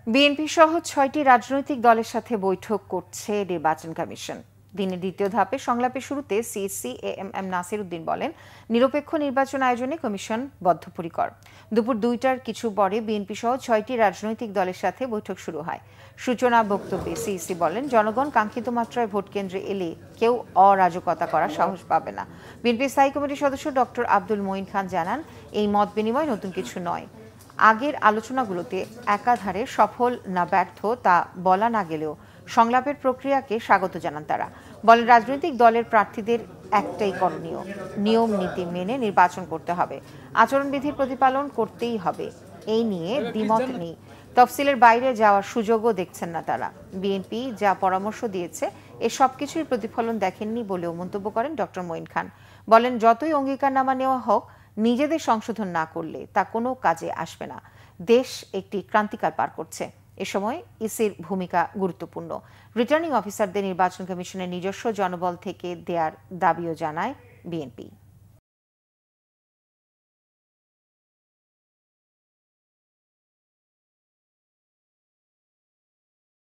BNP সহ ৬টি রাজনৈতিক দলের সাথে বৈঠক করছে নির্বাচন কমিশন। দিনের দ্বিতীয় ধাপে সংলাপের শুরুতে সিএসসি এএমএম নাসির উদ্দিন বলেন, নিরপেক্ষ নির্বাচন আয়োজনে কমিশন বদ্ধপরিকর। দুপুর ২টার কিছু পরে বিএনপি সহ ৬টি রাজনৈতিক দলের সাথে বৈঠক শুরু হয়। সূচনা বক্তব্যে সিইসি বলেন, জনগণ কাঙ্ক্ষিত মাত্রায় ভোট কেন্দ্রে এলে কেউ অরাজকতা করার সাহস পাবে না। বিএনপি স্থায়ী কমিটির সদস্য ডক্টর আব্দুল মঈন খান জানান, এই মত বিনিময় নতুন কিছু নয়। আগের আলোচনাগুলোতে একাধারে সফল না ব্যর্থ তা বলা না গেলেও সংলাপের প্রক্রিয়াকে স্বাগত জানান তারা। বলেন, রাজনৈতিক দলের প্রার্থীদের একটাই করণীয়, নিয়ম নীতি মেনে নির্বাচন করতে হবে, আচরণবিধির প্রতিপালন করতেই হবে। এই নিয়ে দ্বিমত নেই। তফসিলের বাইরে যাওয়ার সুযোগও দেখছেন না তারা। বিএনপি যা পরামর্শ দিয়েছে এ সবকিছুর প্রতিফলন দেখেননি বলেও মন্তব্য করেন ডক্টর মঈন খান। বলেন, যতই অঙ্গীকারনামা নেওয়া হোক, নিজেদের সংশোধন না করলে তা কোনো কাজে আসবে না। দেশ একটি ক্রান্তিকাল পার করছে। এ সময় ইসির ভূমিকা গুরুত্বপূর্ণ। রিটার্নিং অফিসারদের নির্বাচন কমিশনের নিজস্ব জনবল থেকে দেয়ার দাবিও জানায় বিএনপি।